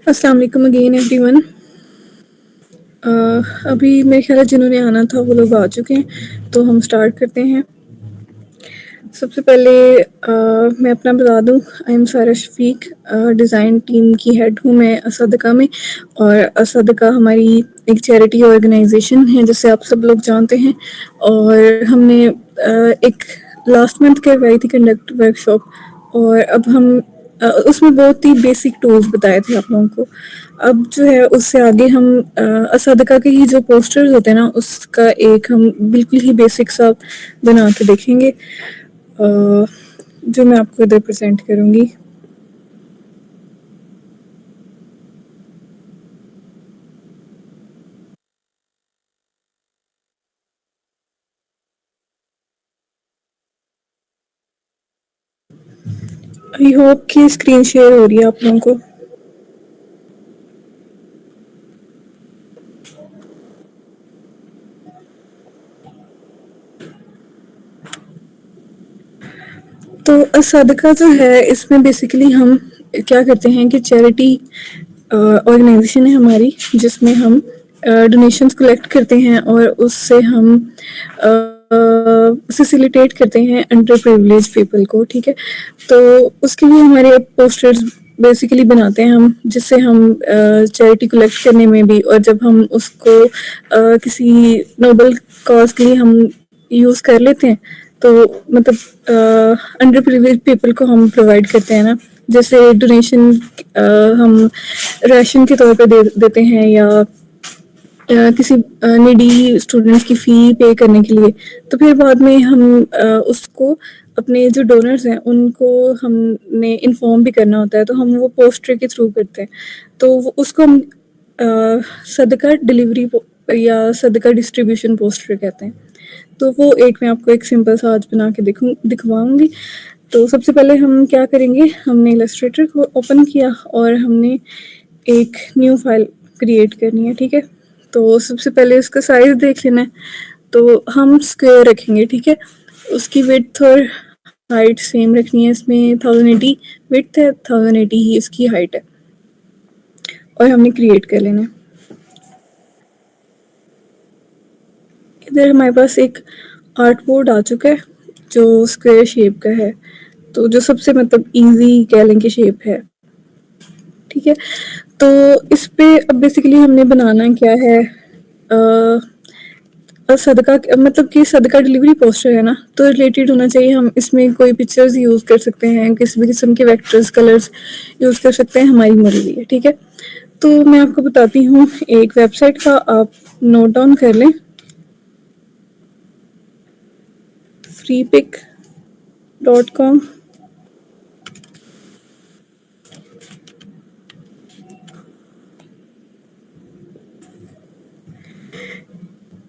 अस्सलाम वालेकुम again everyone. अभी मेरे ख्याल है जिन्होंने आना था वो लोग आ चुके हैं, तो हम स्टार्ट करते हैं। सबसे पहले मैं अपना बता दूं, आई एम सारा शफीक, डिज़ाइन टीम की हेड हूँ मैं असदका में। और असदका हमारी एक चैरिटी ऑर्गेनाइजेशन है जिसे आप सब लोग जानते हैं। और हमने एक लास्ट मंथ करवाई थी कंडक्ट वर्कशॉप, और अब हम उसमें बहुत ही बेसिक टूल्स बताए थे आप लोगों को। अब जो है उससे आगे हम असदका के ही जो पोस्टर्स होते हैं ना, उसका एक हम बिल्कुल ही बेसिक सा बना के देखेंगे, जो मैं आपको इधर प्रेजेंट करूँगी। आई होप कि स्क्रीन शेयर हो रही है आप लोगों को। तो असदका जो है इसमें बेसिकली हम क्या करते हैं कि चैरिटी ऑर्गेनाइजेशन है हमारी, जिसमें हम डोनेशंस कलेक्ट करते हैं और उससे हम फैसिलिटेट करते हैं अंडर प्रिविलेज पीपल को। ठीक है, तो उसके लिए हमारे पोस्टर्स बेसिकली बनाते हैं हम, जिससे हम चैरिटी कलेक्ट करने में भी, और जब हम उसको किसी नोबल कॉज के लिए हम यूज़ कर लेते हैं, तो मतलब अंडर प्रिविलेज पीपल को हम प्रोवाइड करते हैं ना। जैसे डोनेशन हम राशन के तौर पे देते हैं, या किसी नीडी स्टूडेंट्स की फ़ी पे करने के लिए। तो फिर बाद में हम उसको अपने जो डोनर्स हैं उनको हमने इन्फॉर्म भी करना होता है, तो हम वो पोस्टर के थ्रू करते हैं। तो उसको हम सदका डिलीवरी या सदका डिस्ट्रीब्यूशन पोस्टर कहते हैं। तो वो एक मैं आपको एक सिंपल सा आज बना के दिखवाऊंगी। तो सबसे पहले हम क्या करेंगे, हमने इलस्ट्रेटर को ओपन किया और हमने एक न्यू फाइल क्रिएट करनी है। ठीक है, तो सबसे पहले उसका साइज देख लेना है। तो हम स्क्वायर रखेंगे, ठीक है। उसकी विड्थ और हाइट सेम रखनी है। इसमें 1080 विड्थ है, 1080 ही इसकी हाइट है, और हमने क्रिएट कर लेना है। इधर हमारे पास एक आर्ट बोर्ड आ चुका है जो स्क्वायर शेप का है, तो जो सबसे मतलब इजी कह लें कि शेप है। ठीक है, तो इस पे अब बेसिकली हमने बनाना क्या है, सदका मतलब कि सदका डिलीवरी पोस्टर है ना, तो रिलेटेड होना चाहिए। हम इसमें कोई पिक्चर्स यूज़ कर सकते हैं, किसी भी किस्म के वेक्टर्स कलर्स यूज़ कर सकते हैं, हमारी मर्जी है। ठीक है, तो मैं आपको बताती हूँ एक वेबसाइट का, आप नोट डाउन कर लें, freepik.com।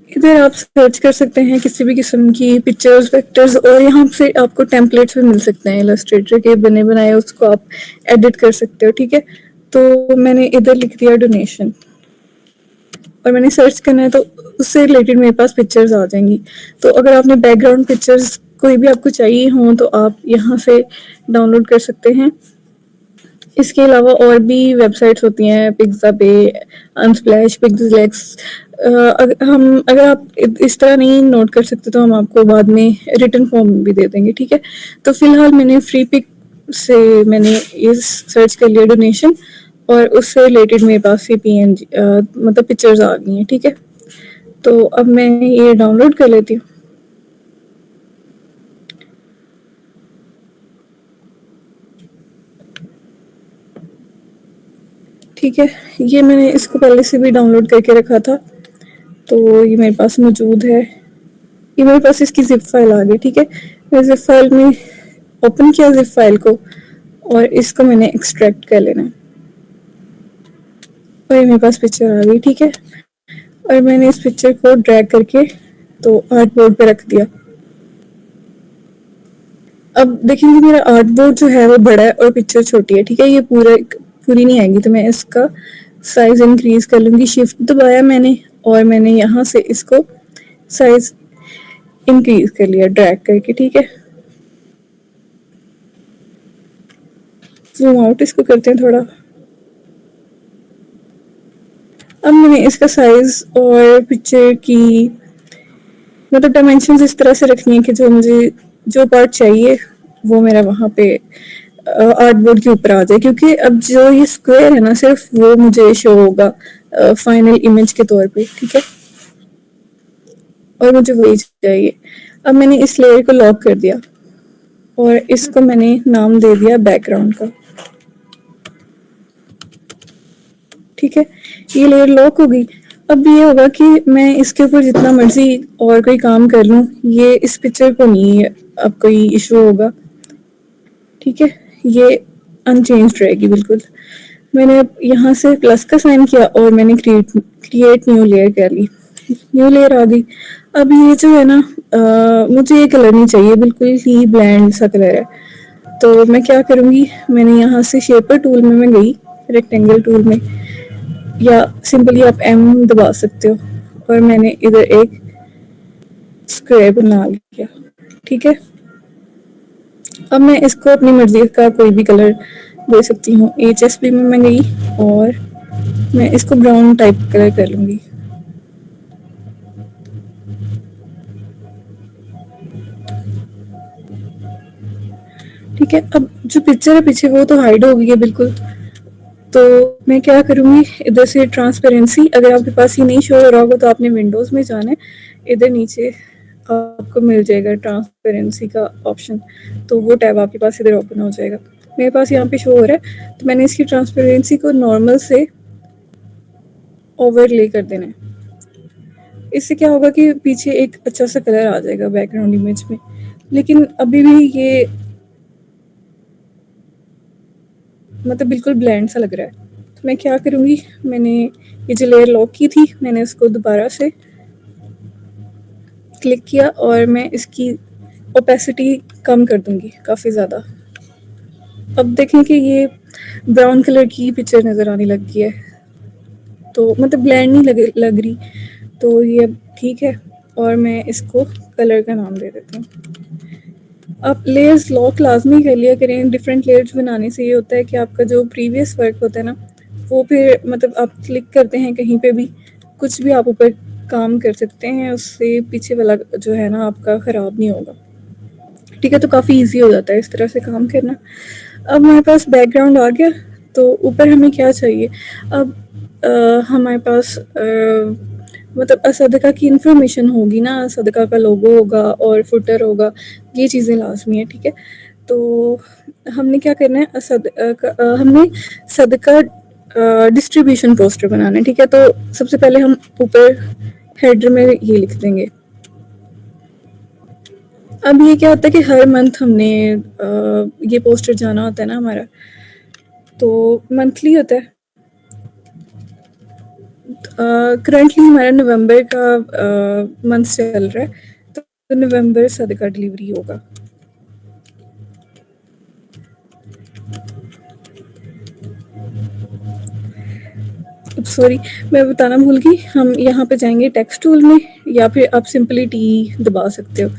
इधर आप सर्च कर सकते हैं किसी भी किस्म की पिक्चर्स वेक्टर्स, और यहाँ से आपको टेम्पलेट्स भी मिल सकते हैं इलस्ट्रेटर के बने बनाए, उसको आप एडिट कर सकते हो। ठीक है, तो मैंने इधर लिख दिया डोनेशन, और मैंने सर्च करना है तो उससे रिलेटेड मेरे पास पिक्चर्स आ जाएंगी। तो अगर आपने बैकग्राउंड पिक्चर्स कोई भी आपको चाहिए हों तो आप यहाँ से डाउनलोड कर सकते हैं। इसके अलावा और भी वेबसाइट्स होती हैं, पिक्साबे, अनस्प्लैश, पिक्सलेक्स। अगर आप इस तरह नहीं नोट कर सकते तो हम आपको बाद में रिटर्न फॉर्म भी दे देंगे। ठीक है, तो फिलहाल मैंने फ्री पिक से मैंने ये सर्च कर लिया डोनेशन, और उससे रिलेटेड मेरे पास ये पीएनजी मतलब पिक्चर्स आ गई हैं। ठीक है, तो अब मैं ये डाउनलोड कर लेती हूँ। ठीक है, ये मैंने इसको पहले से भी डाउनलोड करके रखा था, तो ये मेरे पास मौजूद है। ये मेरे पास इसकी जिप फाइल आ गई। ठीक है, मैं जिप फाइल में ओपन किया जिप फाइल को, और इसको मैंने एक्सट्रैक्ट कर लेना है, और ये मेरे पास पिक्चर आ गई। ठीक है, और मैंने इस पिक्चर को ड्रैग करके तो आर्ट बोर्ड पे रख दिया। अब देखेंगे मेरा आर्ट बोर्ड जो है वो बड़ा है और पिक्चर छोटी है। ठीक है, ये पूरी नहीं आएगी, तो मैं इसका साइज इंक्रीज कर लूँगी। शिफ्ट दबाया मैंने, और मैंने यहाँ से इसको साइज इंक्रीज कर लिया ड्रैग करके। ठीक है, जूम आउट इसको करते हैं थोड़ा। मैंने इसका साइज़ और पिक्चर की मतलब डायमेंशंस इस तरह से रखनी है कि जो मुझे जो पार्ट चाहिए वो मेरा वहाँ पे आर्टबोर्ड के ऊपर आ जाए, क्योंकि अब जो ये स्क्वायर है ना सिर्फ वो मुझे शो होगा फाइनल इमेज के तौर पे, ठीक है, और मुझे वही चाहिए। अब मैंने इस लेयर को लॉक कर दिया और इसको मैंने नाम दे दिया बैकग्राउंड का, ठीक है, ये लेयर लॉक हो गई। अब ये होगा कि मैं इसके ऊपर जितना मर्जी और कोई काम कर लूँ, ये इस पिक्चर को नहीं अब कोई इशू होगा, ठीक है, ये अनचेंज रहेगी बिल्कुल। मैंने अब यहाँ से प्लस का साइन किया और मैंने क्रिएट न्यू लेयर कर ली, न्यू लेयर आ गई। अब ये जो है ना मुझे ये कलर नहीं चाहिए, बिल्कुल ही ब्लैंड सा कलर है, तो मैं क्या करूँगी, मैंने यहाँ से शेपर टूल में मैं गई, रेक्टेंगल टूल में, या सिंपली आप एम दबा सकते हो, और मैंने इधर एक स्क्वायर बना लिया, ठीक है। अब मैं इसको अपनी मर्जी का कोई भी कलर दे सकती हूँ। HSP में मैं गई और मैं इसको ब्राउन टाइप कलर कर लूँगी, ठीक है। अब जो पिक्चर है पीछे वो तो हाइड हो गई है बिल्कुल, तो मैं क्या करूँगी, इधर से ट्रांसपेरेंसी, अगर आपके पास ये नहीं शो हो रहा होगा तो आपने विंडोज़ में जाना है, इधर नीचे आपको मिल जाएगा ट्रांसपेरेंसी का ऑप्शन, तो वो टैब आपके पास इधर ओपन हो जाएगा। मेरे पास यहाँ पे शो हो रहा है, तो मैंने इसकी ट्रांसपेरेंसी को नॉर्मल से ओवरले कर देना है। इससे क्या होगा कि पीछे एक अच्छा सा कलर आ जाएगा बैकग्राउंड इमेज में, लेकिन अभी भी ये मतलब बिल्कुल ब्लैंड सा लग रहा है। तो मैं क्या करूँगी, मैंने ये जो लेयर लॉक की थी मैंने इसको दोबारा से क्लिक किया और मैं इसकी ओपेसिटी कम कर दूँगी काफ़ी ज़्यादा। अब देखें कि ये ब्राउन कलर की पिक्चर नज़र आने लग गई है, तो मतलब ब्लैंड नहीं लग रही, तो ये अब ठीक है, और मैं इसको कलर का नाम दे देती हूँ। आप लेयर्स लॉक लाजमी कर लिया करें, डिफरेंट लेयर्स बनाने से ये होता है कि आपका जो प्रीवियस वर्क होता है ना, वो फिर मतलब आप क्लिक करते हैं कहीं पे भी, कुछ भी आप ऊपर काम कर सकते हैं, उससे पीछे वाला जो है ना आपका ख़राब नहीं होगा, ठीक है। तो काफ़ी इजी हो जाता है इस तरह से काम करना। अब हमारे पास बैकग्राउंड आ गया, तो ऊपर हमें क्या चाहिए, अब हमारे पास मतलब असदका की इंफॉर्मेशन होगी ना, असदका का लोगो होगा और फुटर होगा, ये चीज़ें लाजमी है, ठीक है। तो हमने क्या करना है, हमने सदका डिस्ट्रीब्यूशन पोस्टर बनाना है, ठीक है। तो सबसे पहले हम ऊपर हेडर में ये लिख देंगे। अब ये क्या होता है कि हर मंथ हमने ये पोस्टर जाना होता है ना हमारा, तो मंथली होता है। करंटली हमारा नवंबर का मंथ चल रहा है, तो नवंबर सदका डिलीवरी होगा। सॉरी, मैं बताना भूल गई, हम यहाँ पे जाएंगे टेक्स्ट टूल में, या फिर आप सिंपली टी दबा सकते हो,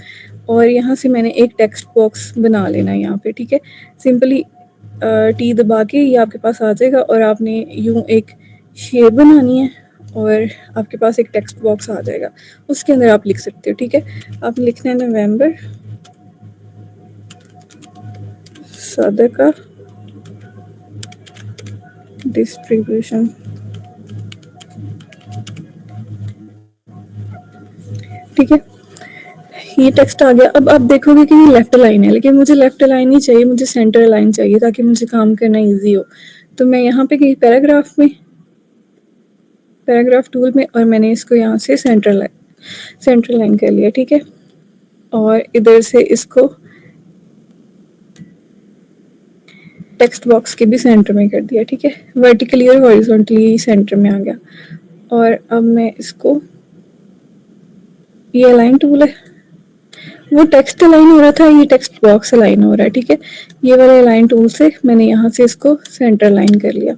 और यहाँ से मैंने एक टेक्स्ट बॉक्स बना लेना है यहाँ पे, ठीक है। सिंपली टी दबा के ये आपके पास आ जाएगा, और आपने यूँ एक शेप बनानी है और आपके पास एक टेक्स्ट बॉक्स आ जाएगा, उसके अंदर आप लिख सकते हो, ठीक है। आप लिखना है नवंबर सदका डिस्ट्रीब्यूशन, ठीक है। ये टेक्स्ट आ गया। अब आप देखोगे कि ये लेफ्ट लाइन है, लेकिन मुझे लेफ्ट लाइन नहीं चाहिए, मुझे सेंटर लाइन चाहिए ताकि मुझे काम करना इजी हो। तो मैं यहाँ पे गई पैराग्राफ में, पैराग्राफ टूल में, और मैंने इसको यहाँ से सेंटर लाइन कर लिया, ठीक है। और इधर से इसको टेक्स्ट बॉक्स के भी सेंटर में कर दिया, ठीक है। वर्टिकली और हॉरिजॉन्टली सेंटर में आ गया। और अब मैं इसको, ये अलाइन टूल है, वो टेक्स्ट अलाइन हो रहा था, ये टेक्स्ट बॉक्स अलाइन हो रहा है, ठीक है। ये वाले अलाइन टूल से मैंने यहाँ से इसको सेंटर लाइन कर लिया।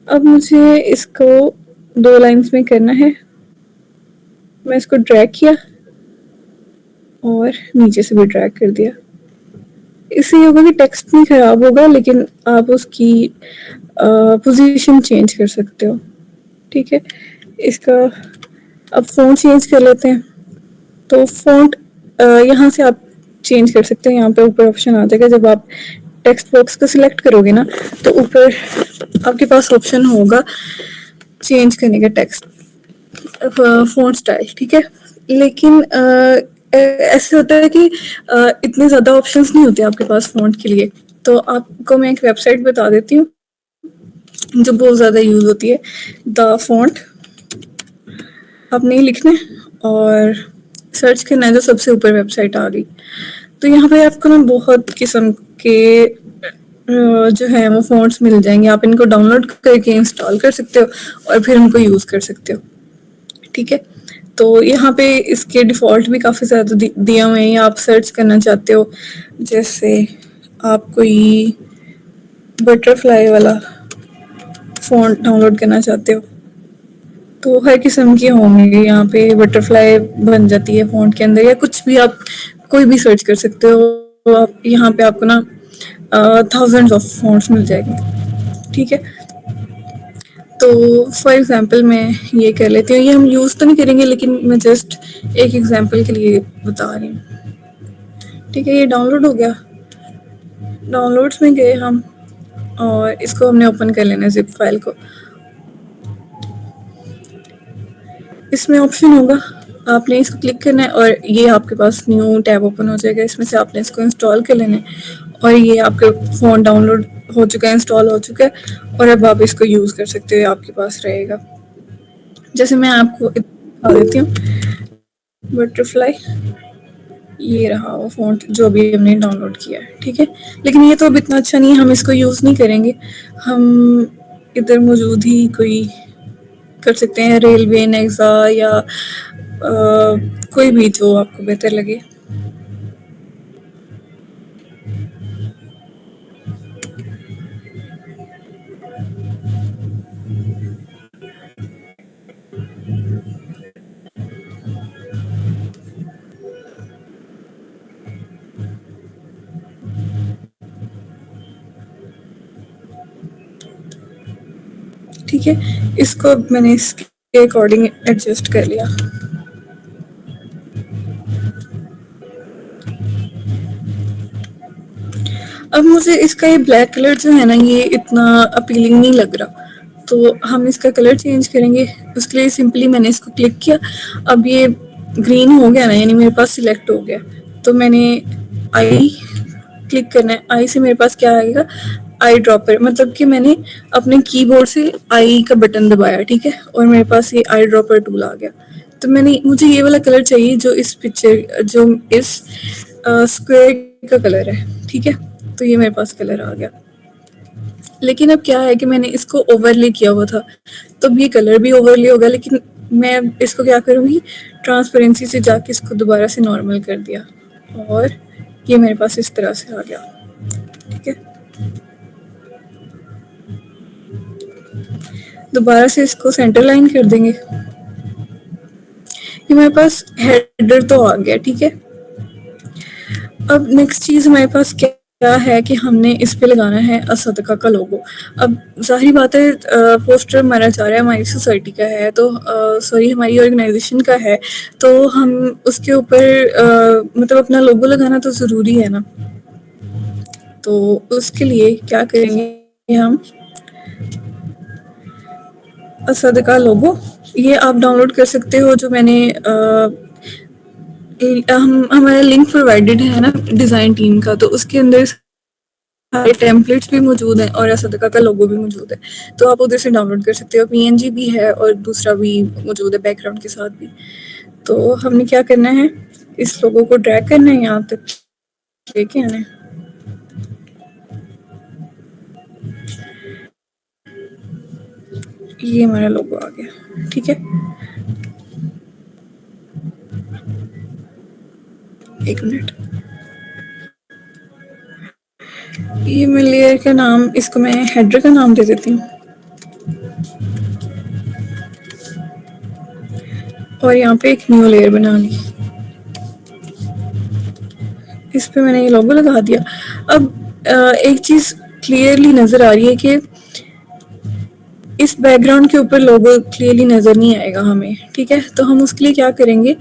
अब मुझे इसको 2 लाइन्स में करना है, मैं इसको ड्रैग किया और नीचे से भी ड्रैग कर दिया। इससे ये होगा कि टेक्स्ट नहीं ख़राब होगा, लेकिन आप उसकी पोजीशन चेंज कर सकते हो, ठीक है। इसका अब फ़ॉन्ट चेंज कर लेते हैं। तो फ़ॉन्ट यहाँ से आप चेंज कर सकते हैं, यहाँ पे ऊपर ऑप्शन आ जाएगा। जब आप टेक्स्ट बॉक्स को सिलेक्ट करोगे ना, तो ऊपर आपके पास ऑप्शन होगा चेंज करने का टेक्स्ट फ़ॉन्ट स्टाइल, ठीक है। लेकिन ऐसे होता है कि इतने ज़्यादा ऑप्शंस नहीं होते आपके पास फ़ॉन्ट के लिए। तो आपको मैं एक वेबसाइट बता देती हूँ जो बहुत ज़्यादा यूज़ होती है, द फ़ॉन्ट। आपने ही लिखना है और सर्च करना है, जो सबसे ऊपर वेबसाइट आ गई। तो यहाँ पे आपको ना बहुत किस्म के जो है वो फ़ॉन्ट्स मिल जाएंगे। आप इनको डाउनलोड करके इंस्टॉल कर सकते हो और फिर उनको यूज़ कर सकते हो, ठीक है। तो यहाँ पे इसके डिफ़ॉल्ट भी काफ़ी ज़्यादा दिए हुए हैं। आप सर्च करना चाहते हो, जैसे आप कोई बटरफ्लाई वाला फ़ॉन्ट डाउनलोड करना चाहते हो, तो हर किस्म के होंगे यहाँ पे। बटरफ्लाई बन जाती है फ़ॉन्ट के अंदर, या कुछ भी आप कोई भी सर्च कर सकते हो। आप यहाँ पे आपको ना थाउजेंड्स ऑफ फ़ॉन्ट्स मिल जाएंगे, ठीक है। तो फॉर एग्जांपल मैं ये कर लेती हूँ। ये हम यूज़ तो नहीं करेंगे, लेकिन मैं जस्ट एक एग्जांपल के लिए बता रही हूँ, ठीक है। ये डाउनलोड हो गया, डाउनलोड्स में गए हम और इसको हमने ओपन कर लेना है, ज़िप फाइल को। इसमें ऑप्शन होगा, आपने इसको क्लिक करना है और ये आपके पास न्यू टैब ओपन हो जाएगा। इसमें से आपने इसको इंस्टॉल कर लेना है और ये आपके फ़ोन डाउनलोड हो चुका है, इंस्टॉल हो चुका है, और अब आप इसको यूज़ कर सकते हो, ये आपके पास रहेगा। जैसे मैं आपको दिखा देती हूँ, बटरफ्लाई, ये रहा वो फ़ॉन्ट जो अभी हमने डाउनलोड किया है, ठीक है। लेकिन ये तो अब इतना अच्छा नहीं है, हम इसको यूज़ नहीं करेंगे। हम इधर मौजूद ही कोई कर सकते हैं, रेलवे, नेक्सा, या कोई भी जो आपको बेहतर लगे। ठीक है, इसको मैंने इसके अकॉर्डिंग एडजस्ट कर लिया। अब मुझे इसका ये ब्लैक कलर जो है ना, ये इतना अपीलिंग नहीं लग रहा, तो हम इसका कलर चेंज करेंगे। उसके लिए सिंपली मैंने इसको क्लिक किया, अब ये ग्रीन हो गया ना, यानी मेरे पास सिलेक्ट हो गया। तो मैंने आई क्लिक करना है। आई से मेरे पास क्या आएगा, आई ड्रॉपर, मतलब कि मैंने अपने कीबोर्ड से आई का बटन दबाया, ठीक है, और मेरे पास ये आई ड्रॉपर टूल आ गया। तो मैंने मुझे ये वाला कलर चाहिए जो इस पिक्चर, जो इस स्क्वायर का कलर है, ठीक है। तो ये मेरे पास कलर आ गया। लेकिन अब क्या है कि मैंने इसको ओवरले किया हुआ था, तो अब ये कलर भी ओवरले होगा। लेकिन मैं इसको क्या करूँगी, ट्रांसपेरेंसी से जाके इसको दोबारा से नॉर्मल कर दिया और ये मेरे पास इस तरह से आ गया, ठीक है। दोबारा से इसको सेंटर लाइन कर देंगे। ये मेरे पास हेडर तो आ गया, ठीक है। अब नेक्स्ट चीज़ हमारे पास क्या है कि हमने इस पे लगाना है असदका का लोगो। अब ज़ाहिर बात है, पोस्टर हमारा चाह रहा है, हमारी सोसाइटी का है, तो सॉरी हमारी ऑर्गेनाइजेशन का है, तो हम उसके ऊपर मतलब अपना लोगो लगाना तो ज़रूरी है ना। तो उसके लिए क्या करेंगे हम, असदका लोगो, ये आप डाउनलोड कर सकते हो। जो मैंने हम हमारा लिंक प्रोवाइडेड है ना डिज़ाइन टीम का, तो उसके अंदर सारे टेम्पलेट्स भी मौजूद हैं और असदका का लोगो भी मौजूद है। तो आप उधर से डाउनलोड कर सकते हो। पीएनजी भी है और दूसरा भी मौजूद है बैकग्राउंड के साथ भी। तो हमने क्या करना है, इस लोगो को ड्रैग करना है, यहाँ तक लेके आना है। ये हमारा लोगो आ गया, ठीक है। एक मिनट, ये मैं लेयर का नाम, इसको मैं हेडर का नाम दे देती हूँ और यहाँ पे एक न्यू लेयर बना ली। इस पे मैंने ये लोगो लगा दिया। अब एक चीज़ क्लियरली नज़र आ रही है कि इस बैकग्राउंड के ऊपर लोगो क्लियरली नज़र नहीं आएगा हमें, ठीक है? तो हम उसके लिए क्या करेंगे,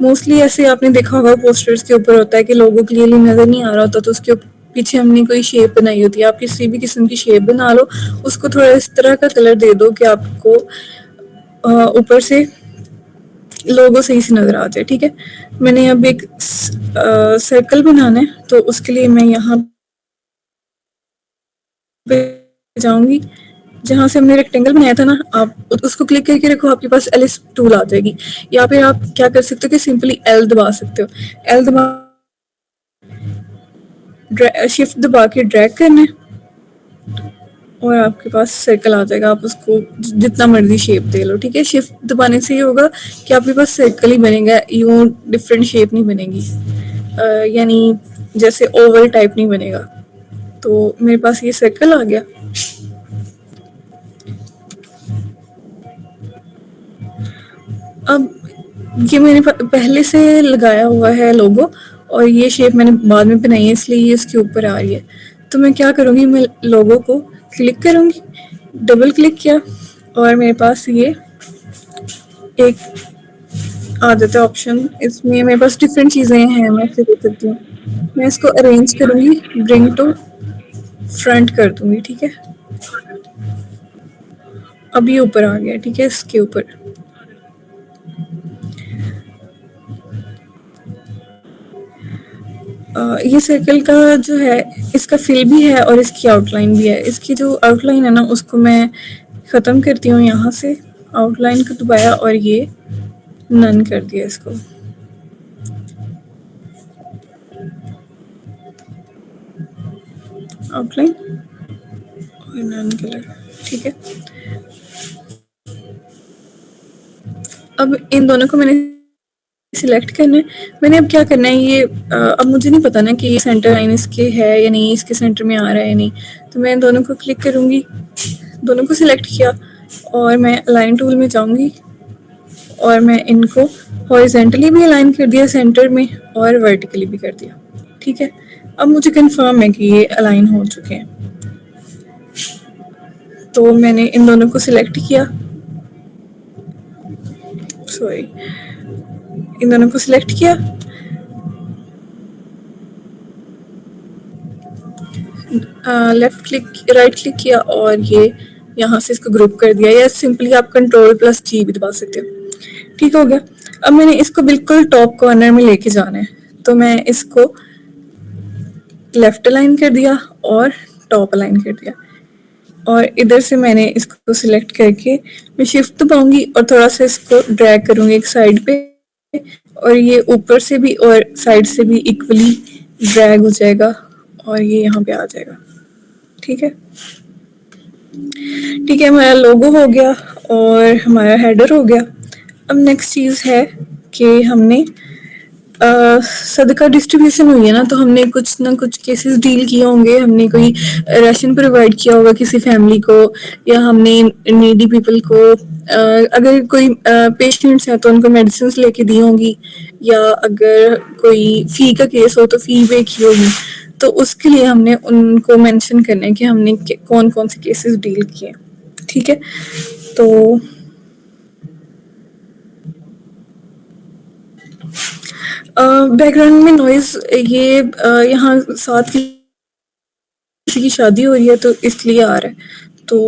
मोस्टली ऐसे आपने देखा होगा पोस्टर्स के ऊपर होता है कि लोगो क्लियरली नज़र नहीं आ रहा होता, तो उसके पीछे हमने कोई शेप बनाई होती है। आप किसी भी किस्म की शेप बना लो, उसको थोड़ा इस तरह का कलर दे दो कि आपको ऊपर से लोगो सही से नज़र आ जाए, ठीक है? मैंने अब एक सर्कल बनाना है, तो उसके लिए मैं यहाँ पे जाऊँगी, जहाँ से हमने रेक्टेंगल बनाया था ना, आप उसको क्लिक करके रखो, आपके पास एलिस टूल आ जाएगी। या फिर आप क्या कर सकते हो कि सिंपली एल दबा सकते हो। एल दबा शिफ्ट दबा के ड्रैग करना है और आपके पास सर्कल आ जाएगा। आप उसको जितना मर्जी शेप दे लो, ठीक है? शिफ्ट दबाने से ये होगा कि आपके पास सर्कल ही बनेगा, यूँ डिफरेंट शेप नहीं बनेगी। यानी जैसे ओवल टाइप नहीं बनेगा। तो मेरे पास ये सर्कल आ गया। अब ये मैंने पहले से लगाया हुआ है लोगो, और ये शेप मैंने बाद में बनाई है, इसलिए ये इसके ऊपर आ रही है। तो मैं क्या करूँगी, मैं लोगो को क्लिक करूँगी, डबल क्लिक किया, और मेरे पास ये एक आ जाता है ऑप्शन। इसमें मेरे पास डिफरेंट चीज़ें हैं, मैं इसे देख सकती हूँ। मैं इसको अरेंज करूँगी, ब्रिंग टू फ्रंट कर दूँगी, ठीक है? अब ये ऊपर आ गया, ठीक है? इसके ऊपर ये सर्कल का जो है, इसका फिल भी है और इसकी आउटलाइन भी है। इसकी जो आउटलाइन है ना, उसको मैं ख़त्म करती हूँ यहाँ से। आउटलाइन को दबाया और ये नन कर दिया इसको। आउटलाइन और नन कलर, ठीक है? अब इन दोनों को मैंने सिलेक्ट करना है। मैंने अब क्या करना है, ये अब मुझे नहीं पता ना कि ये सेंटर लाइन इसके है या नहीं, इसके सेंटर में आ रहा है या नहीं। तो मैं इन दोनों को क्लिक करूँगी, दोनों को सिलेक्ट किया, और मैं अलाइन टूल में जाऊँगी, और मैं इनको हॉरिजेंटली भी अलाइन कर दिया सेंटर में, और वर्टिकली भी कर दिया, ठीक है? अब मुझे कंफर्म है कि ये अलाइन हो चुके हैं। तो मैंने इन दोनों को सिलेक्ट किया, सॉरी, इन दोनों को सिलेक्ट किया, लेफ्ट क्लिक राइट क्लिक किया, और ये यहाँ से इसको ग्रुप कर दिया, या सिंपली आप कंट्रोल प्लस जी भी दबा सकते हो। ठीक हो गया। अब मैंने इसको बिल्कुल टॉप कॉर्नर में लेके जाना है, तो मैं इसको लेफ्ट अलाइन कर दिया और टॉप अलाइन कर दिया, और इधर से मैंने इसको सिलेक्ट करके मैं शिफ्ट दबाऊंगी और थोड़ा सा इसको ड्रैग करूंगी एक साइड पे, और ये ऊपर से भी और साइड से भी इक्वली ड्रैग हो जाएगा, और ये यहाँ पे आ जाएगा, ठीक है? ठीक है, हमारा लोगो हो गया और हमारा हेडर हो गया। अब नेक्स्ट चीज़ है कि हमने सदका डिस्ट्रीब्यूशन हुई है ना, तो हमने कुछ ना कुछ केसेस डील किए होंगे, हमने कोई राशन प्रोवाइड किया होगा किसी फैमिली को, या हमने नीडी पीपल को अगर कोई पेशेंट्स हैं तो उनको मेडिसिन लेके दी होंगी, या अगर कोई फ़ी का केस हो तो फ़ी पे की होगी। तो उसके लिए हमने उनको मेंशन करना है कि हमने कौन कौन से केसेस डील किए, ठीक है? तो बैकग्राउंड में नॉइज़, ये यहाँ साथ किसी की शादी हो रही है तो इसलिए आ रहा है, तो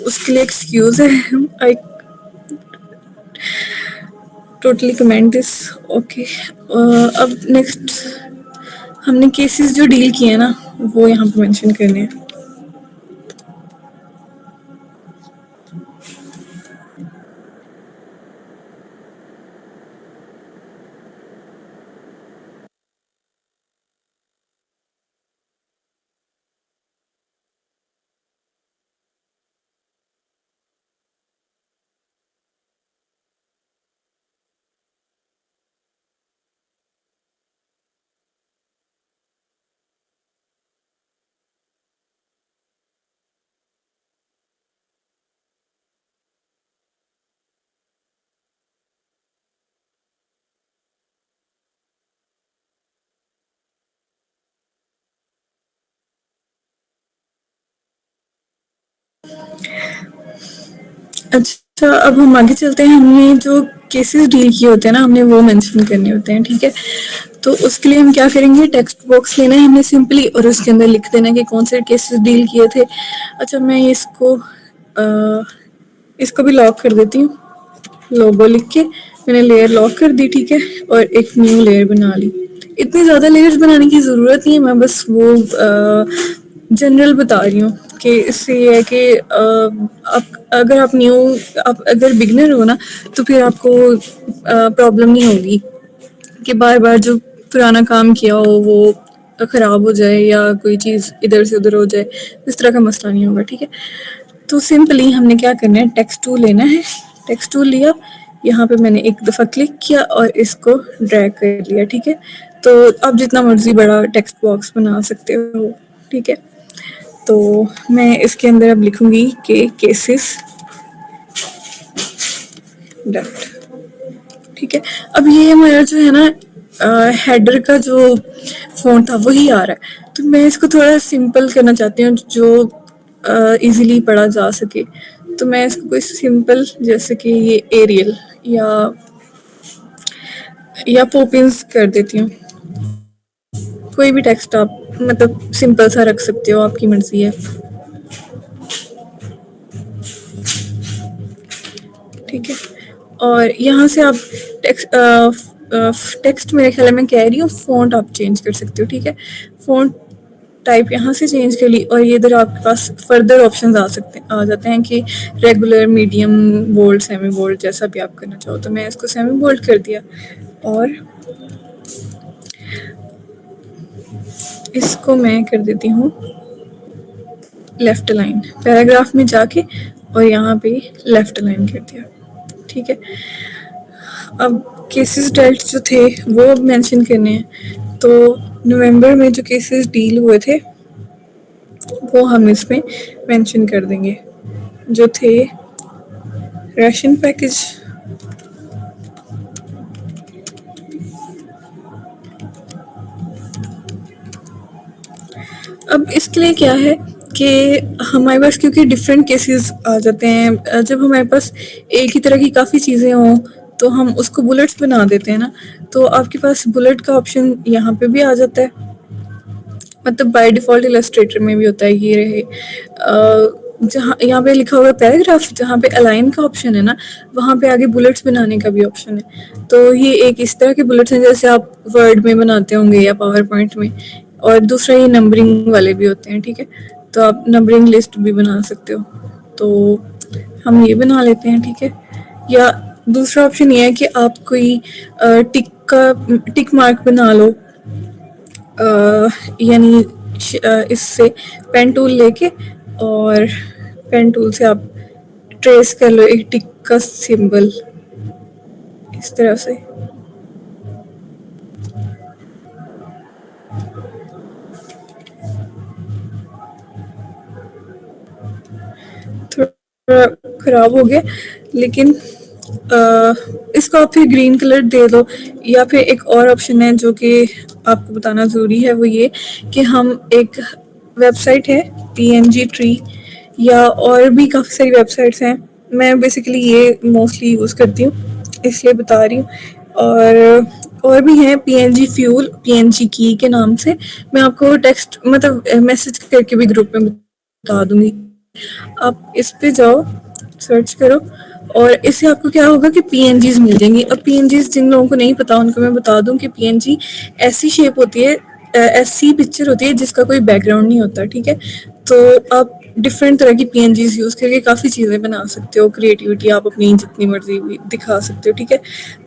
उसके लिए एक्सक्यूज़ है। I totally comment this. Okay, अब नेक्स्ट हमने केसेस जो डील किए हैं ना, वो यहाँ पे मेंशन करने हैं। अच्छा, अब हम आगे चलते हैं। हमने जो केसेस डील किए होते हैं ना, हमने वो मेंशन करने होते हैं, ठीक है। तो उसके लिए हम क्या करेंगे, टेक्स्ट बॉक्स लेना है हमने सिंपली, और उसके अंदर लिख देना है कि कौन से केसेस डील किए थे। अच्छा, मैं इसको भी लॉक कर देती हूँ। लोगो लिख के मैंने लेयर लॉक कर दी, ठीक है, और एक न्यू लेयर बना ली। इतनी ज़्यादा लेयर्स बनाने की ज़रूरत नहीं है, मैं बस वो जनरल बता रही हूँ कि इससे ये है कि आप अगर बिगनर हो ना, तो फिर आपको प्रॉब्लम नहीं होगी कि बार बार जो पुराना काम किया हो वो ख़राब हो जाए या कोई चीज़ इधर से उधर हो जाए, इस तरह का मसला नहीं होगा, ठीक है। तो सिंपली हमने क्या करना है, टेक्स्ट टूल लेना है। टेक्स्ट टूल लिया, यहाँ पे मैंने एक दफ़ा क्लिक किया और इसको ड्रैग कर लिया, ठीक है। तो आप जितना मर्जी बड़ा टेक्स्ट बॉक्स बना सकते हो, ठीक है। तो मैं इसके अंदर अब लिखूंगी कि केसेस डट, ठीक है। अब ये हमारा जो है ना, हेडर का जो फ़ॉन्ट था वही आ रहा है, तो मैं इसको थोड़ा सिंपल करना चाहती हूँ जो इजीली पढ़ा जा सके। तो मैं इसको कोई सिंपल, जैसे कि ये एरियल या पोपिंस कर देती हूँ। कोई भी टेक्स्ट आप मतलब सिंपल सा रख सकते हो, आपकी मर्जी है, ठीक है। और यहाँ से आप टेक्स्ट टेक्स्ट मेरे ख्याल में कह रही हूँ, फ़ॉन्ट आप चेंज कर सकते हो, ठीक है। फ़ॉन्ट टाइप यहाँ से चेंज कर ली, और ये इधर आपके पास फर्दर ऑप्शंस आ जाते हैं कि regular, medium, bold, semi bold, जैसा भी आप करना चाहो। तो मैं इसको सेमी बोल्ड कर दिया, और इसको मैं कर देती हूँ लेफ्ट लाइन, पैराग्राफ में जाके और यहाँ पे लेफ्ट लाइन कर दिया, ठीक है। अब केसेस डेल्ट जो थे वो अब मेंशन करने हैं। तो नवंबर में जो केसेस डील हुए थे वो हम इसमें मेंशन कर देंगे, जो थे राशन पैकेज। अब इसके लिए क्या है कि हमारे पास क्योंकि डिफरेंट केसेस आ जाते हैं, जब हमारे पास एक ही तरह की काफ़ी चीज़ें हों तो हम उसको बुलेट्स बना देते हैं ना। तो आपके पास बुलेट का ऑप्शन यहाँ पे भी आ जाता है, मतलब बाय डिफ़ॉल्ट इलस्ट्रेटर में भी होता है। ये रहे जहाँ यहाँ पे लिखा हुआ है पैराग्राफ, जहाँ पे अलाइन का ऑप्शन है ना, वहाँ पे आगे बुलेट्स बनाने का भी ऑप्शन है। तो ये एक इस तरह के बुलेट्स हैं जैसे आप वर्ड में बनाते होंगे या पावर पॉइंट में। और दूसरा ये नंबरिंग वाले भी होते हैं, ठीक है। तो आप नंबरिंग लिस्ट भी बना सकते हो। तो हम ये बना लेते हैं, ठीक है। या दूसरा ऑप्शन ये है कि आप कोई टिक मार्क बना लो, यानी इससे पेन टूल लेके, और पेन टूल से आप ट्रेस कर लो एक टिक का सिंबल इस तरह से। थोड़ा खराब हो गया, लेकिन इसको आप फिर ग्रीन कलर दे दो। या फिर एक और ऑप्शन है जो कि आपको बताना ज़रूरी है, वो ये कि हम एक वेबसाइट है पीएनजी ट्री, या और भी काफ़ी सारी वेबसाइट्स हैं। मैं बेसिकली ये मोस्टली यूज़ करती हूँ, इसलिए बता रही हूँ। और भी हैं, पीएनजी फ्यूल, पीएनजी की के नाम से। मैं आपको टेक्स्ट मतलब मैसेज करके भी ग्रुप में बता दूंगी। आप इस पे जाओ, सर्च करो, और इससे आपको क्या होगा कि पीएनजीज मिल जाएंगी। अब पीएनजीज जिन लोगों को नहीं पता उनको मैं बता दूं कि पीएनजी ऐसी शेप होती है, ऐसी पिक्चर होती है जिसका कोई बैकग्राउंड नहीं होता, ठीक है। तो आप डिफरेंट तरह की पीएनजीज यूज़ करके काफ़ी चीज़ें बना सकते हो, क्रिएटिविटी आप अपनी जितनी मर्जी भी दिखा सकते हो, ठीक है।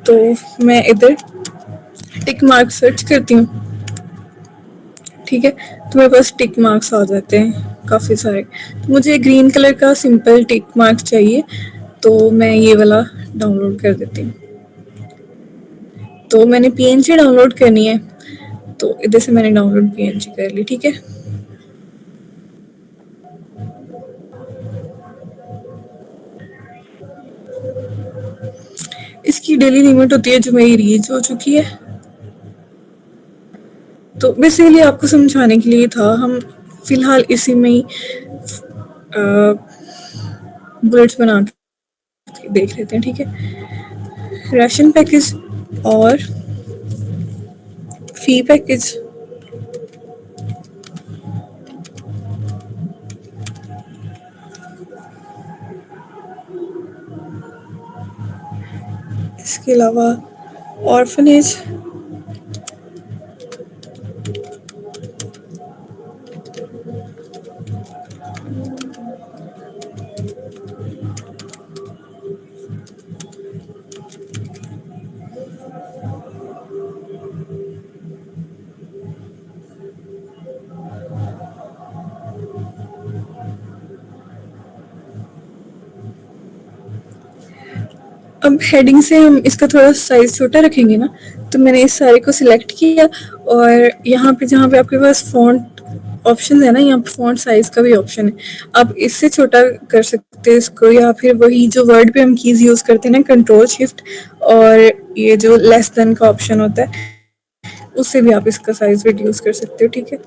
तो मैं इधर टिक मार्क सर्च करती हूँ, ठीक है। तो मेरे पास टिक मार्क्स आ जाते हैं काफ़ी सारे। तो मुझे ग्रीन कलर का सिंपल टिक मार्क चाहिए, तो मैं ये वाला डाउनलोड कर देती हूँ। तो मैंने पीएनजी डाउनलोड करनी है, तो इधर से मैंने डाउनलोड पीएनजी कर ली, ठीक है। इसकी डेली लिमिट होती है जो मेरी रीच हो चुकी है। तो बेसिकली आपको समझाने के लिए था, हम फिलहाल इसी में ही बुलेट्स बना देख लेते हैं, ठीक है। राशन पैकेज और फी पैकेज। इसके अलावा ऑर्फनेज। अब हेडिंग से हम इसका थोड़ा साइज छोटा रखेंगे ना, तो मैंने इस सारे को सिलेक्ट किया और यहाँ पे जहाँ पे आपके पास फ़ॉन्ट ऑप्शन है ना, यहाँ पे फ़ॉन्ट साइज़ का भी ऑप्शन है। आप इससे छोटा कर सकते हैं इसको, या फिर वही जो वर्ड पे हम कीज़ यूज़ करते हैं ना, कंट्रोल शिफ्ट और ये जो लेस देन का ऑप्शन होता है, उससे भी आप इसका साइज़ रिड्यूस कर सकते हो, ठीक है।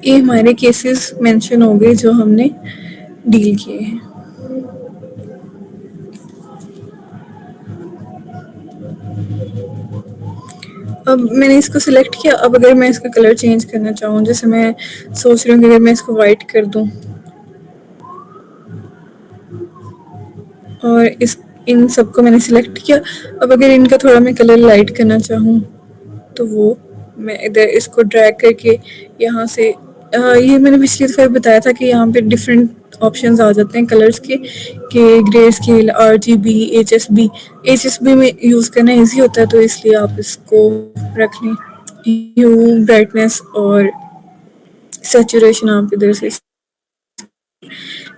ये हमारे केसेस मेंशन हो गए जो हमने डील किए हैं। अब मैंने इसको सिलेक्ट किया। अब अगर मैं इसका कलर चेंज करना चाहूँ, जैसे मैं सोच रही हूँ कि अगर मैं इसको वाइट कर दूँ और इस इन सबको मैंने सिलेक्ट किया। अब अगर इनका थोड़ा मैं कलर लाइट करना चाहूँ, तो वो मैं इधर इसको ड्रैग करके यहाँ से ये मैंने पिछली दफ़ा बताया था कि यहाँ पे डिफरेंट ऑप्शंस आ जाते हैं कलर्स के, कि grey scale, RGB, HSB। HSB में यूज़ करना इजी होता है, तो इसलिए आप इसको रख लें। ह्यू, ब्राइटनेस और सैचुरेशन आप इधर से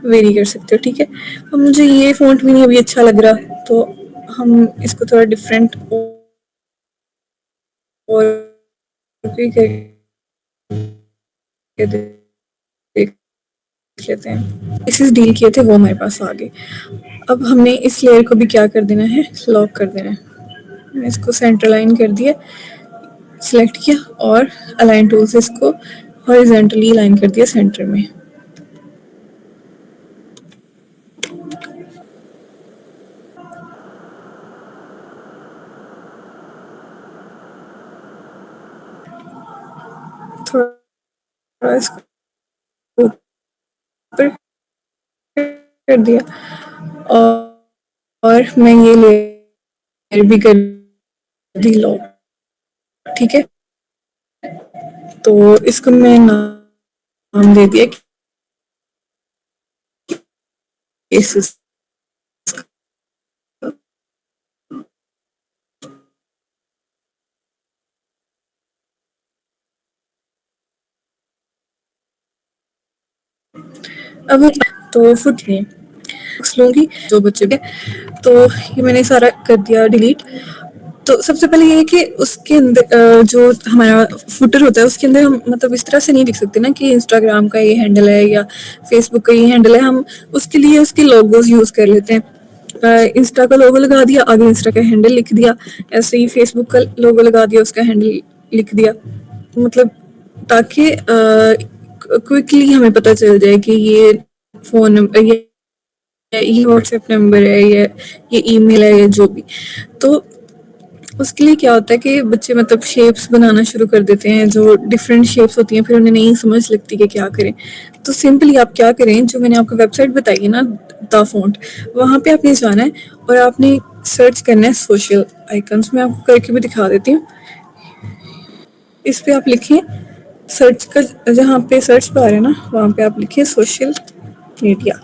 वेरी कर सकते हो, ठीक है। अब मुझे ये फ़ॉन्ट भी नहीं अभी अच्छा लग रहा, तो हम इसको थोड़ा डिफरेंट और भी करके देख लेते हैं। इसे डील किए थे वो हमारे पास आ गए। अब हमने इस लेयर को भी क्या कर देना है, लॉक कर देना है। मैंने इसको सेंटर लाइन कर दिया, सिलेक्ट किया और अलाइन टूल से इसको हॉरिजॉन्टली लाइन कर दिया सेंटर में। थोड़ा इसको ऊपर कर दिया और मैं ये लेयर भी कर दी लॉक, ठीक है। तो इसको मैं नाम दे दिया केसेस। अब तो फुट नहीं लूँगी जो बच्चे पे, तो ये मैंने सारा कर दिया डिलीट। तो सबसे पहले ये है कि उसके अंदर जो हमारा फुटर होता है उसके अंदर हम मतलब इस तरह से नहीं लिख सकते ना कि इंस्टाग्राम का ये हैंडल है या फेसबुक का ये हैंडल है। हम उसके लिए उसके लोगोज यूज़ कर लेते हैं। इंस्टा का लोगो लगा दिया, आगे इंस्टा का हैंडल लिख दिया। ऐसे ही फेसबुक का लोगो लगा दिया, उसका हैंडल लिख दिया। मतलब ताकि क्विकली हमें पता चल जाए कि ये फ़ोन नंबर, ये व्हाट्सएप नंबर है, ये ईमेल है, या जो भी। तो उसके लिए क्या होता है कि बच्चे मतलब शेप्स बनाना शुरू कर देते हैं, जो डिफरेंट शेप्स होती हैं, फिर उन्हें नहीं समझ लगती कि क्या करें। तो सिंपली आप क्या करें, जो मैंने आपको वेबसाइट बताई है ना, द फ़ॉन्ट, वहाँ पे आपने जाना है और आपने सर्च करना है सोशल आइकन्स। मैं आपको करके भी दिखा देती हूँ। इस पे आप लिखिए सर्च का, जहाँ पे सर्च बार है ना, वहाँ पे आप लिखिए सोशल मीडिया,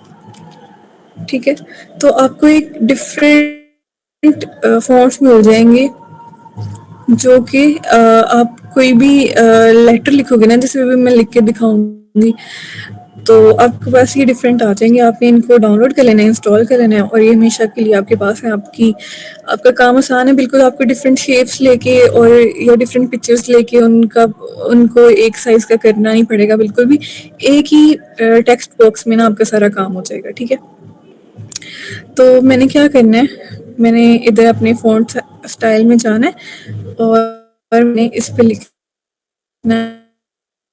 ठीक है। तो आपको एक डिफरेंट फ़ॉन्ट्स मिल जाएँगे जो कि आप कोई भी लेटर लिखोगे ना, जैसे अभी मैं लिख के दिखाऊंगी, तो आपके पास ये डिफरेंट आ जाएंगे। आपने इनको डाउनलोड कर लेना है, इंस्टॉल कर लेना है, और ये हमेशा के लिए आपके पास है। आपका काम आसान है बिल्कुल। आपको डिफरेंट शेप्स लेके और या डिफरेंट पिक्चर्स लेके उनको एक साइज का करना नहीं पड़ेगा बिल्कुल भी। एक ही टेक्स्ट बॉक्स में ना आपका सारा काम हो जाएगा, ठीक है। तो मैंने क्या करना है, मैंने इधर अपने फ़ॉन्ट स्टाइल में जाना है, और मैंने इस पे लिखना है।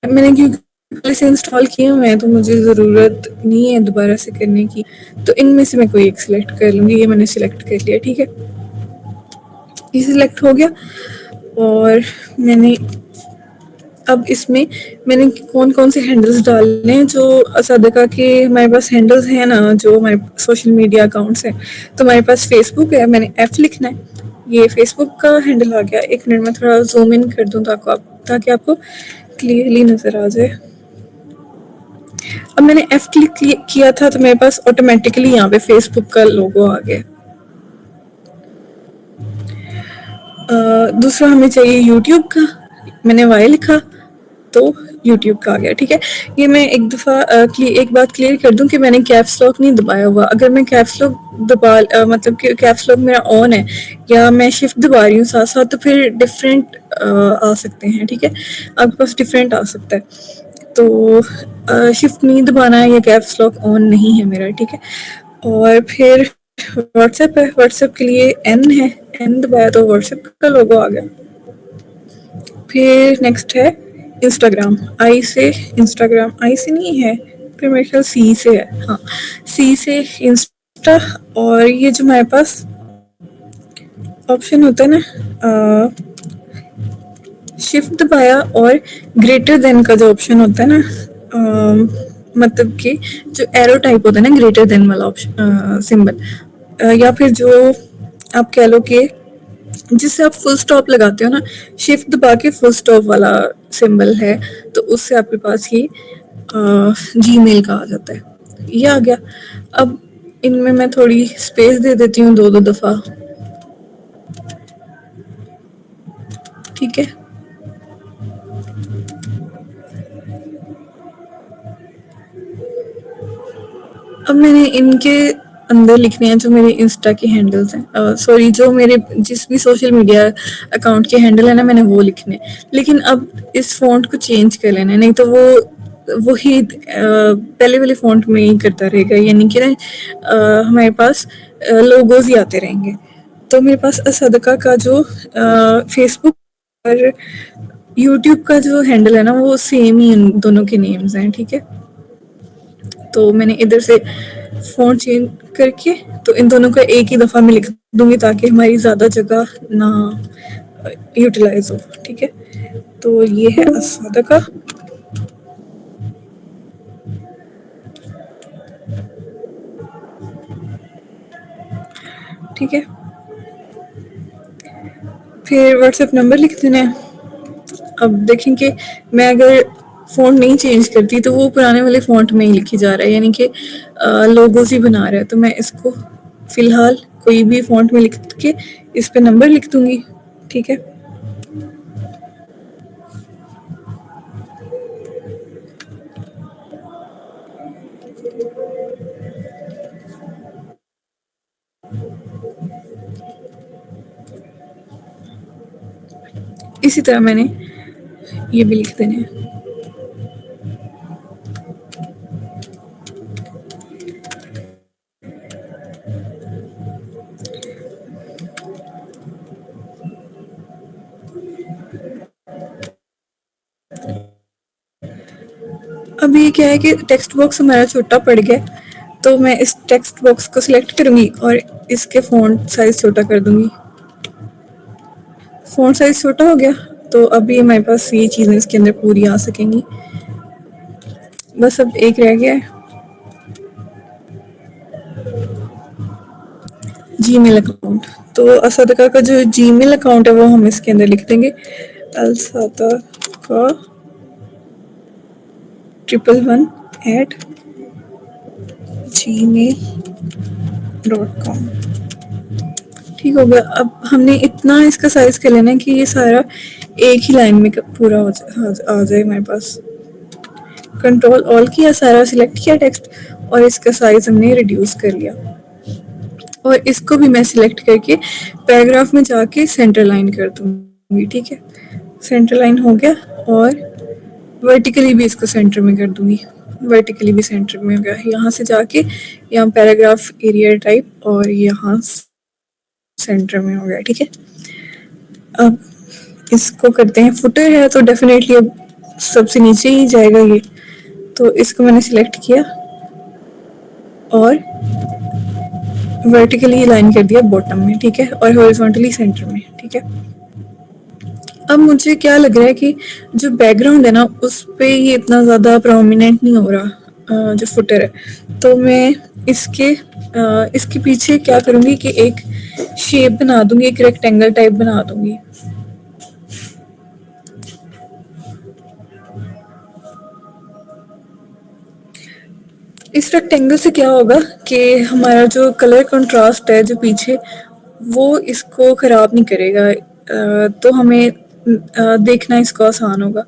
मैंने क्योंकि पहले से इंस्टॉल किए हुए हैं, तो मुझे ज़रूरत नहीं है दोबारा से करने की। तो इनमें से मैं कोई एक सिलेक्ट कर लूँगी। ये मैंने सिलेक्ट कर लिया, ठीक है। ये सिलेक्ट हो गया। और मैंने अब इसमें मैंने कौन कौन से हैंडल्स डालने हैं, जो सदका के हमारे पास हैंडल्स हैं ना, जो हमारे सोशल मीडिया अकाउंट्स हैं। तो हमारे पास फेसबुक है, मैंने एफ लिखना है। ये फेसबुक का हैंडल आ गया। एक मिनट में थोड़ा जूम इन कर दूँ ताकि आपको क्लियरली नज़र आ जाए। अब मैंने एफ क्लिक किया था, तो मेरे पास ऑटोमेटिकली यहाँ पे फेसबुक का लोगो आ गया। दूसरा हमें चाहिए यूट्यूब का। मैंने वाई लिखा, तो यूट्यूब का आ गया, ठीक है। ये मैं एक बात क्लियर कर दूं कि मैंने कैप्स लॉक नहीं दबाया हुआ। अगर मैं कैप्स लॉक मतलब कि कैप्स लॉक मेरा ऑन है या मैं शिफ्ट दबा रही हूँ साथ साथ, तो फिर डिफरेंट आ सकते हैं, ठीक है। आपके पास डिफरेंट आ सकता है। तो शिफ्ट नहीं दबाना है, या कैप्स लॉक ऑन नहीं है मेरा, ठीक है। और फिर व्हाट्सएप है। व्हाट्सएप के लिए एन है, एन दबाया तो व्हाट्सएप का लोगो आ गया। फिर नेक्स्ट है इंस्टाग्राम। आई से इंस्टाग्राम, आई से नहीं है, फिर मेरे ख्याल सी से है, हाँ। सी से इंस्टा। और ये जो हमारे पास ऑप्शन होता है ना, शिफ्ट दबाया और ग्रेटर देन का जो ऑप्शन होता है ना, मतलब कि जो एरो टाइप होता है ना, ग्रेटर देन वाला ऑप्शन सिंबल, या फिर जो आप कह लो कि जिससे आप फुल स्टॉप लगाते हो ना, शिफ्ट दबा के फुल स्टॉप वाला सिंबल है, तो उससे आपके पास ये जीमेल का आ जाता है। ये आ गया। अब इनमें मैं थोड़ी स्पेस दे देती हूँ, दो दो दफ़ा, ठीक है। अब मैंने इनके अंदर लिखने हैं जो मेरे इंस्टा के हैंडल्स हैं, सॉरी, जो मेरे जिस भी सोशल मीडिया अकाउंट के हैंडल है ना, मैंने वो लिखने हैं। लेकिन अब इस फ़ॉन्ट को चेंज कर लेना है, नहीं तो वो ही पहले वाले फ़ॉन्ट में ही करता रहेगा, यानी कि ना हमारे पास लोगोज ही आते रहेंगे। तो मेरे पास सदका का जो फेसबुक और यूट्यूब का जो हैंडल है ना, वो सेम ही इन दोनों के नेम्स हैं, ठीक है। तो मैंने इधर से फ़ोन चेंज करके, तो इन दोनों का एक ही दफ़ा में लिख दूंगी, ताकि हमारी ज़्यादा जगह ना यूटिलाइज हो, ठीक है। तो ये है असादा का, ठीक है। फिर व्हाट्सएप नंबर लिख देना है। अब देखें कि मैं अगर फ़ॉन्ट नहीं चेंज करती, तो वो पुराने वाले फ़ॉन्ट में ही लिखी जा रहा है, यानी कि लोगोज ही बना रहा है। तो मैं इसको फ़िलहाल कोई भी फ़ॉन्ट में लिख के इस पे नंबर लिख दूंगी, ठीक है। इसी तरह मैंने ये भी लिख देने हैं। अब ये क्या है कि टेक्स्ट बॉक्स हमारा छोटा पड़ गया, तो मैं इस टेक्स्ट बॉक्स को सिलेक्ट करूंगी और इसके फ़ॉन्ट साइज़ छोटा कर दूंगी। फ़ॉन्ट साइज़ छोटा हो गया, तो अभी हमारे पास ये चीज़ें इसके अंदर पूरी आ सकेंगी। बस अब एक रह गया है, जीमेल अकाउंट। तो असदका का जो जीमेल अकाउंट है, वो हम इसके अंदर लिख देंगे, अलसदका 111@gmail.com, ठीक हो गया। अब हमने इतना इसका साइज कर लेना है कि ये सारा एक ही लाइन में पूरा आ जाए हमारे पास। कंट्रोल ऑल किया, सारा सिलेक्ट किया टेक्स्ट, और इसका साइज हमने रिड्यूस कर लिया। और इसको भी मैं सिलेक्ट करके पैराग्राफ में जाके सेंटर लाइन कर दूंगी। ठीक है, सेंटर लाइन हो गया। और वर्टिकली भी इसको सेंटर में कर दूंगी। वर्टिकली भी सेंटर में हो गया। यहाँ से जाके यहाँ पैराग्राफ एरिया टाइप, और यहाँ सेंटर में हो गया। ठीक है, अब इसको करते हैं। फुटर है तो डेफिनेटली अब सबसे नीचे ही जाएगा ये, तो इसको मैंने सिलेक्ट किया और वर्टिकली लाइन कर दिया बॉटम में। ठीक है, और हॉरिजॉन्टली सेंटर में। ठीक है, अब मुझे क्या लग रहा है कि जो बैकग्राउंड है ना उस पे ये इतना ज़्यादा प्रोमिनेंट नहीं हो रहा, जो फुटर है। तो मैं इसके पीछे क्या करूँगी कि एक शेप बना दूंगी, एक रेक्टेंगल टाइप बना दूंगी। इस रेक्टेंगल से क्या होगा कि हमारा जो कलर कंट्रास्ट है जो पीछे, वो इसको ख़राब नहीं करेगा। तो हमें देखना इसको आसान होगा।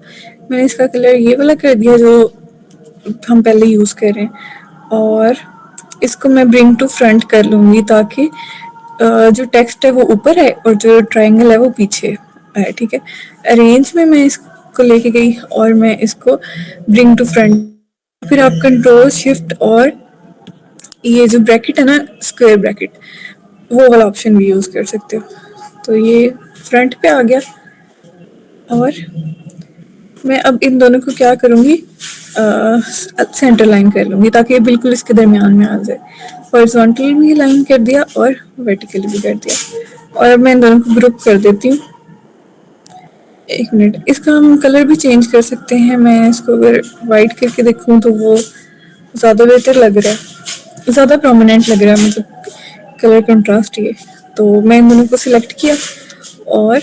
मैंने इसका कलर ये वाला कर दिया जो हम पहले यूज़ कर रहे हैं, और इसको मैं ब्रिंग टू फ्रंट कर लूँगी ताकि जो टेक्स्ट है वो ऊपर है और जो ट्रायंगल है वो पीछे है। ठीक है, अरेंज में मैं इसको लेके गई और मैं इसको ब्रिंग टू फ्रंट। फिर आप कंट्रोल शिफ्ट और ये जो ब्रैकेट है ना, स्क्वायर ब्रैकेट, वो वाला ऑप्शन भी यूज़ कर सकते हो। तो ये फ्रंट पे आ गया। और मैं अब इन दोनों को क्या करूँगी, सेंटर लाइन कर लूँगी ताकि ये बिल्कुल इसके दरमियान में आ जाए। हॉरिजॉन्टल भी लाइन कर दिया और वर्टिकल भी कर दिया। और अब मैं इन दोनों को ग्रुप कर देती हूँ। एक मिनट, इसका हम कलर भी चेंज कर सकते हैं। मैं इसको अगर वाइट करके देखूँ तो वो ज़्यादा बेहतर लग रहा है, ज़्यादा प्रोमिनेंट लग रहा है, मतलब कलर कंट्रास्ट ये। तो मैं इन दोनों को सिलेक्ट किया और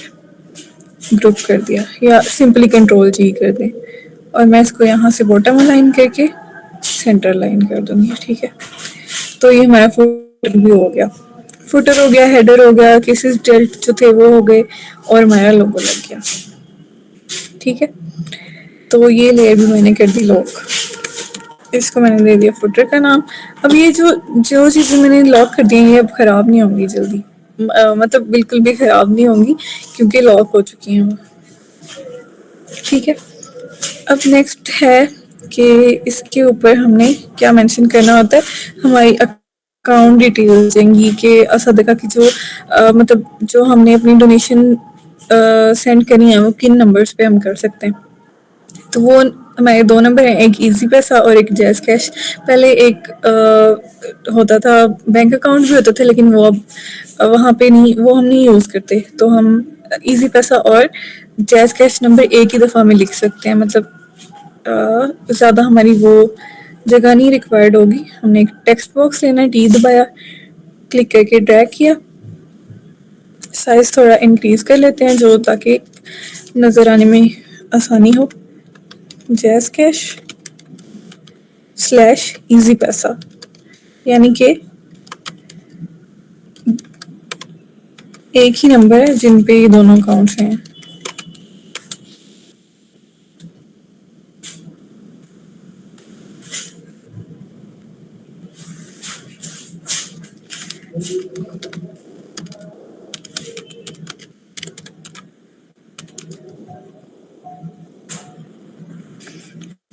ग्रुप कर दिया, या सिंपली कंट्रोल जी कर दें। और मैं इसको यहाँ से बॉटम अलाइन करके सेंटर लाइन कर दूंगी। ठीक है, तो ये हमारा फुटर भी हो गया। फुटर हो गया, हेडर हो गया, केसेस डेल्ट जो थे वो हो गए, और हमारा लोगो लग गया। ठीक है, तो ये लेयर भी मैंने कर दी लॉक। इसको मैंने दे दिया फुटर का नाम। अब ये जो जो चीज़ें मैंने लॉक कर दी हैं ये अब ख़राब नहीं होंगी जल्दी, मतलब बिल्कुल भी ख़राब नहीं होंगी क्योंकि लॉक हो चुकी हैं वो। ठीक है, अब नेक्स्ट है कि इसके ऊपर हमने क्या मेंशन करना होता है। हमारी अकाउंट डिटेल्स देंगी कि असदका की जो मतलब जो हमने अपनी डोनेशन सेंड करनी है वो किन नंबर्स पे हम कर सकते हैं। तो वो हमारे दो नंबर हैं, एक इजी पैसा और एक जैज़ कैश। पहले एक होता था, बैंक अकाउंट भी होता था, लेकिन वो अब वहाँ पे नहीं, वो हम नहीं यूज़ करते। तो हम इजी पैसा और जैज़ कैश नंबर एक ही दफ़ा में लिख सकते हैं, मतलब ज़्यादा हमारी वो जगह नहीं रिक्वायर्ड होगी। हमने एक टेक्स्ट बॉक्स लेना है, टी दबाया, क्लिक करके ड्रैग किया, साइज थोड़ा इंक्रीज कर लेते हैं जो ताकि नज़र आने में आसानी हो। जैज़ कैश स्लैश इजी पैसा, यानी कि एक ही नंबर है जिन पे ये दोनों अकाउंट्स हैं।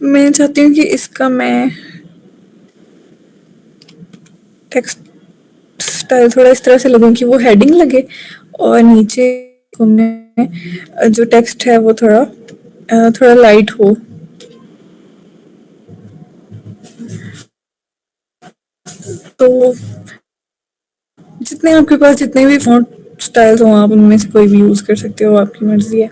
मैं चाहती हूँ कि इसका मैं टेक्स्ट स्टाइल थोड़ा इस तरह से लगूँ कि वो हेडिंग लगे, और नीचे हमने जो टेक्स्ट है वो थोड़ा थोड़ा लाइट हो। तो जितने आपके पास जितने भी फॉन्ट स्टाइल्स हो आप उनमें से कोई भी यूज़ कर सकते हो, आपकी मर्जी है।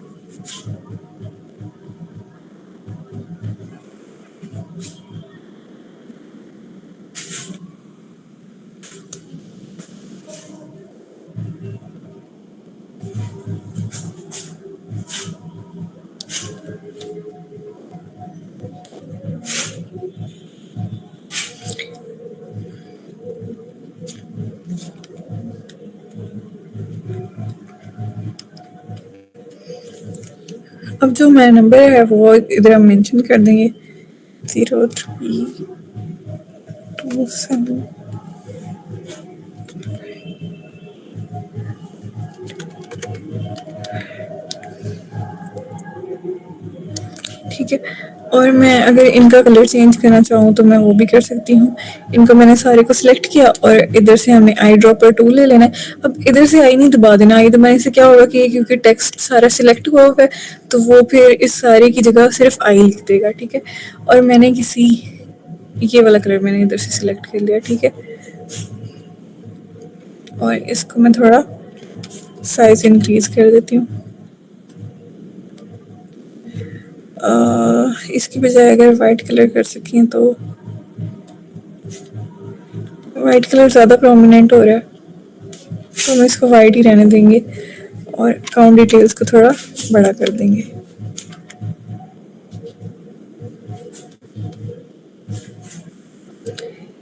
अब जो मेरा नंबर है वो इधर हम मेंशन कर देंगे 0327। ठीक है। और मैं अगर इनका कलर चेंज करना चाहूँ तो मैं वो भी कर सकती हूँ। इनको मैंने सारे को सिलेक्ट किया और इधर से हमें आई ड्रॉपर टूल ले लेना है। अब इधर से आई नहीं दबा देना, आई दबाने से क्या होगा कि क्योंकि टेक्स्ट सारा सिलेक्ट हुआ होगा तो वो फिर इस सारे की जगह सिर्फ आई लिख देगा। ठीक है। और मैंने किसी ये वाला कलर मैंने इधर से सिलेक्ट कर लिया। ठीक है। और इसको मैं थोड़ा साइज इंक्रीज कर देती हूँ। इसकी बजाय अगर वाइट कलर कर सकें तो वाइट कलर ज़्यादा प्रोमिनेंट हो रहा है तो हम इसको वाइट ही रहने देंगे और अकाउंट डिटेल्स को थोड़ा बड़ा कर देंगे।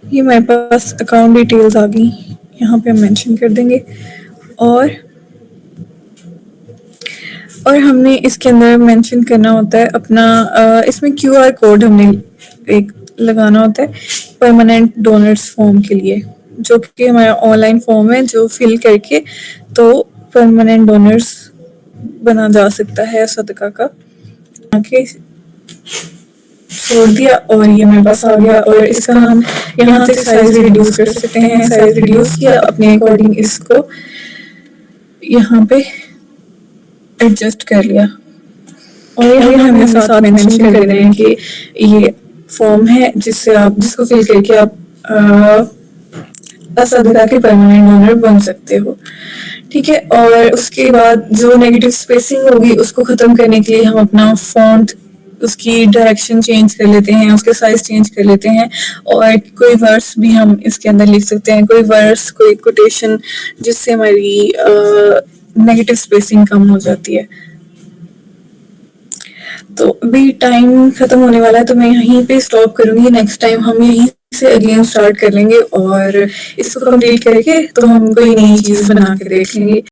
ये हमारे पास अकाउंट डिटेल्स आ गई, यहाँ पे हम मेंशन कर देंगे। और हमने इसके अंदर मेंशन करना होता है अपना इसमें क्यूआर कोड हमने एक लगाना होता है परमानेंट डोनर्स फॉर्म के लिए, जो कि हमारा ऑनलाइन फॉर्म है जो फिल करके तो परमानेंट डोनर्स बना जा सकता है सदका का। आके छोड़ दिया और ये मेरे पास आ गया और इसका हम यहाँ से साइज रिड्यूस कर सकते हैं। साइज रिड्यूस किया अपने अकॉर्डिंग इसको यहाँ पे एडजस्ट कर लिया। और यहाँ हमें साथ मेंशन कर देना है कि ये फॉर्म है जिससे आप जिसको फिल करके आप असदका के परमानेंट डोनर बन सकते हो। ठीक है। और उसके बाद जो नेगेटिव स्पेसिंग होगी उसको ख़त्म करने के लिए हम अपना फॉन्ट उसकी डायरेक्शन चेंज कर लेते हैं, उसके साइज चेंज कर लेते हैं और कोई वर्ड्स भी हम इसके अंदर लिख सकते हैं, कोई वर्ड्स कोई कोटेशन जिससे हमारी नेगेटिव स्पेसिंग कम हो जाती है। तो अभी टाइम खत्म होने वाला है तो मैं यहीं पे स्टॉप करूंगी। नेक्स्ट टाइम हम यहीं से अगेन स्टार्ट कर लेंगे और इसको कंप्लीट करके तो हम कोई नई चीज़ बना के देख लेंगे।